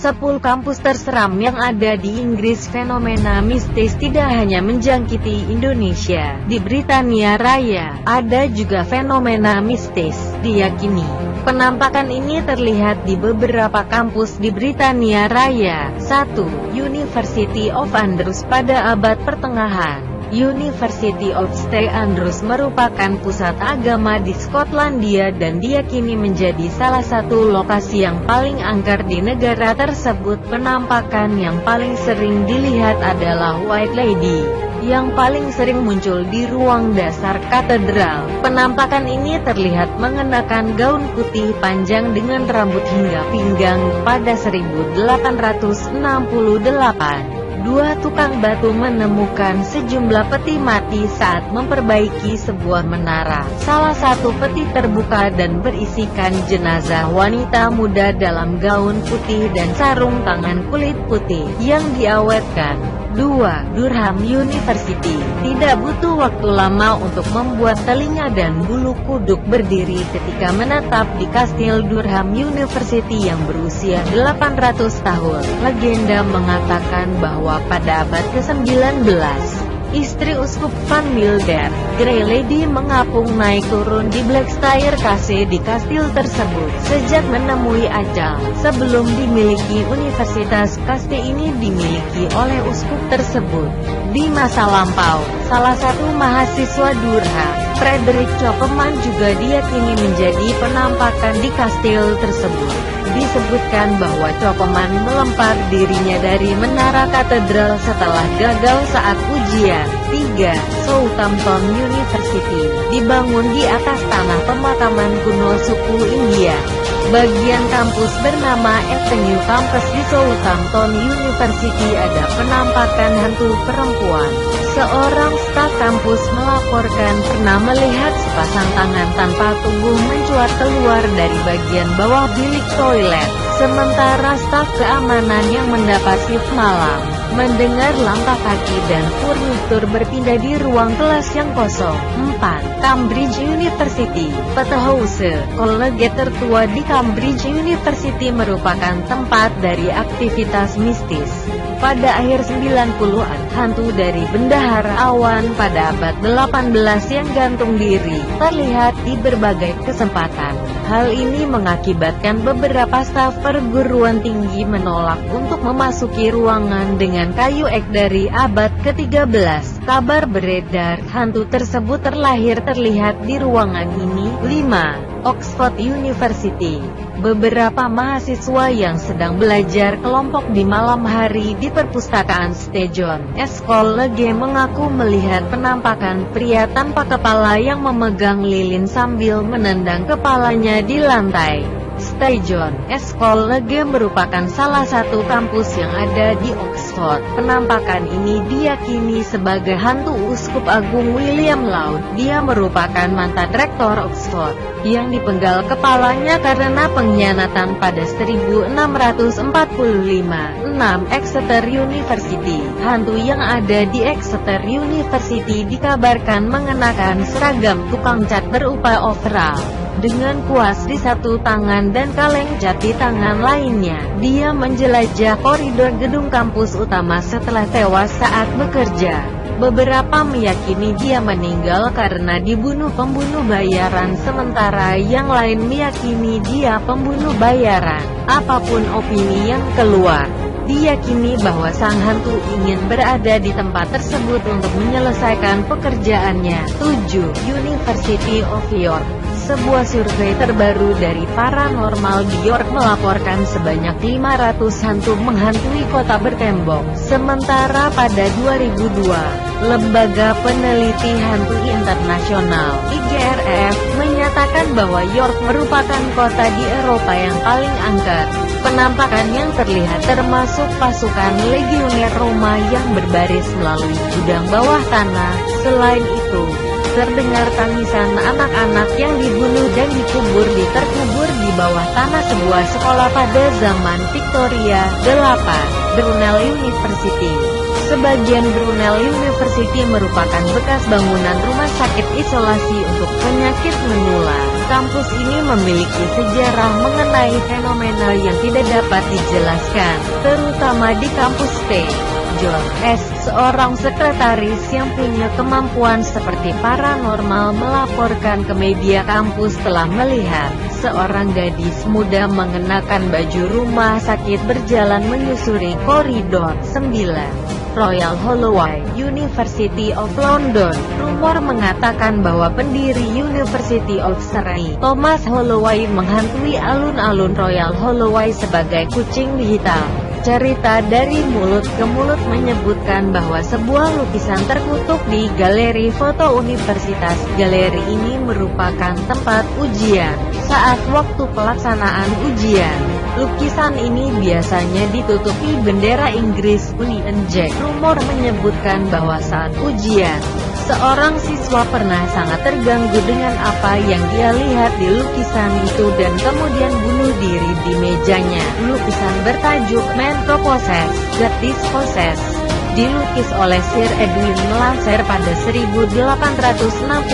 10 kampus terseram yang ada di Inggris. Fenomena mistis tidak hanya menjangkiti Indonesia. Di Britania Raya, ada juga fenomena mistis. Diyakini, penampakan ini terlihat di beberapa kampus di Britania Raya. 1. University of Andrews. Pada abad pertengahan, University of St Andrews merupakan pusat agama di Skotlandia dan diyakini menjadi salah satu lokasi yang paling angker di negara tersebut. Penampakan yang paling sering dilihat adalah White Lady, yang paling sering muncul di ruang dasar katedral. Penampakan ini terlihat mengenakan gaun putih panjang dengan rambut hingga pinggang. Pada 1868, dua tukang batu menemukan sejumlah peti mati saat memperbaiki sebuah menara. Salah satu peti terbuka dan berisikan jenazah wanita muda dalam gaun putih dan sarung tangan kulit putih yang diawetkan. 2. Durham University. Tidak butuh waktu lama untuk membuat telinga dan bulu kuduk berdiri ketika menatap di Kastil Durham University yang berusia 800 tahun. Legenda mengatakan bahwa pada abad ke-19, istri Uskup Van Mildert, Grey Lady, mengapung naik turun di Blackstairs di kastil tersebut. Sejak menemui ajal, sebelum dimiliki universitas, kastil ini dimiliki oleh uskup tersebut. Di masa lampau, salah satu mahasiswa Durham, Frederick Chapman, juga diyakini menjadi penampakan di kastil tersebut. Disebutkan bahwa Chapman melempar dirinya dari menara katedral setelah gagal saat ujian. 3. Southampton University. Dibangun di atas tanah pemakaman kuno suku India. Bagian kampus bernama Avenue Campus di Southampton University ada penampakan hantu perempuan. Seorang staf kampus melaporkan pernah melihat sepasang tangan tanpa tubuh mencuat keluar dari bagian bawah bilik toilet. Sementara staf keamanan yang mendapat shift malam mendengar langkah kaki dan furnitur berpindah di ruang kelas yang kosong. 4. Cambridge University. Peterhouse, kolege tertua di Cambridge University, merupakan tempat dari aktivitas mistis. Pada akhir 90-an, hantu dari bendahara awan pada abad 18 yang gantung diri terlihat di berbagai kesempatan. Hal ini mengakibatkan beberapa staf perguruan tinggi menolak untuk memasuki ruangan dengan kayu ek dari abad ke-13. Kabar beredar hantu tersebut terlihat di ruangan ini. 5. Oxford University. Beberapa mahasiswa yang sedang belajar kelompok di malam hari di perpustakaan St John College mengaku melihat penampakan pria tanpa kepala yang memegang lilin sambil menendang kepalanya di lantai. St John College merupakan salah satu kampus yang ada di Oxford. Penampakan ini diyakini sebagai hantu Uskup Agung William Laud. Dia merupakan mantan rektor Oxford yang dipenggal kepalanya karena pengkhianatan pada 1645. 6. Exeter University. Hantu yang ada di Exeter University dikabarkan mengenakan seragam tukang cat berupa overall dengan kuas di satu tangan dan kaleng cat di tangan lainnya. Dia menjelajah koridor gedung kampus utama setelah tewas saat bekerja. Beberapa meyakini dia meninggal karena dibunuh pembunuh bayaran, sementara yang lain meyakini dia pembunuh bayaran. Apapun opini yang keluar, diyakini bahwa sang hantu ingin berada di tempat tersebut untuk menyelesaikan pekerjaannya. 7. University of York. Sebuah survei terbaru dari Paranormal di York melaporkan sebanyak 500 hantu menghantui kota bertembok. Sementara pada 2002, Lembaga Peneliti Hantu Internasional (IGRF) menyatakan bahwa York merupakan kota di Eropa yang paling angker. Penampakan yang terlihat termasuk pasukan legioner Roma yang berbaris melalui gudang bawah tanah. Selain itu, terdengar tangisan anak-anak yang dibunuh dan terkubur di bawah tanah sebuah sekolah pada zaman Victoria. 8. Brunel University. Sebagian Brunel University merupakan bekas bangunan rumah sakit isolasi untuk penyakit menular. Kampus ini memiliki sejarah mengenai fenomena yang tidak dapat dijelaskan, terutama di kampus T. John S., seorang sekretaris yang punya kemampuan seperti paranormal, melaporkan ke media kampus telah melihat seorang gadis muda mengenakan baju rumah sakit berjalan menyusuri koridor 9. Royal Holloway, University of London. Rumor mengatakan bahwa pendiri University of Surrey, Thomas Holloway, menghantui alun-alun Royal Holloway sebagai kucing digital. Cerita dari mulut ke mulut menyebutkan bahwa sebuah lukisan terkutuk di galeri foto universitas. Galeri ini merupakan tempat ujian. Saat waktu pelaksanaan ujian, lukisan ini biasanya ditutupi bendera Inggris Union Jack. Rumor menyebutkan bahwa saat ujian, seorang siswa pernah sangat terganggu dengan apa yang dia lihat di lukisan itu dan kemudian bunuh diri di mejanya. Lukisan bertajuk Man Possessed, God Dispossessed, dilukis oleh Sir Edwin Landseer pada 1864.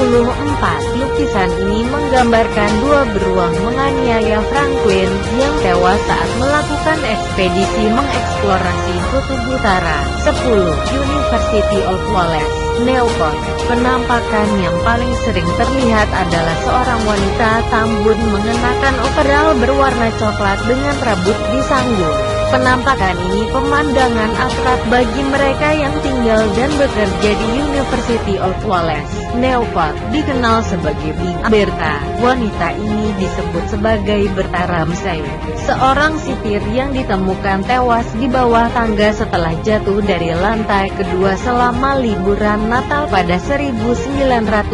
Lukisan ini menggambarkan dua beruang menganiaya Franklin, yang tewas saat melakukan ekspedisi mengeksplorasi kutub utara. 10. University of Wales, Newport. Penampakan yang paling sering terlihat adalah seorang wanita tambun mengenakan overall berwarna coklat dengan rambut disanggul. Penampakan ini pemandangan akrab bagi mereka yang tinggal dan bekerja di University of Wales, Newport. Dikenal sebagai Berta, wanita ini disebut sebagai Berta Ramsay, seorang sipir yang ditemukan tewas di bawah tangga setelah jatuh dari lantai kedua selama liburan Natal pada 1962.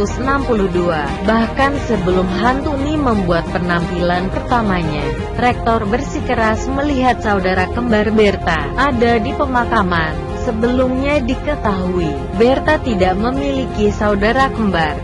Bahkan sebelum hantu ini membuat penampilan pertamanya, rektor bersikeras melihat saudara kembar Berta ada di pemakaman. Sebelumnya diketahui, Berta tidak memiliki saudara kembar.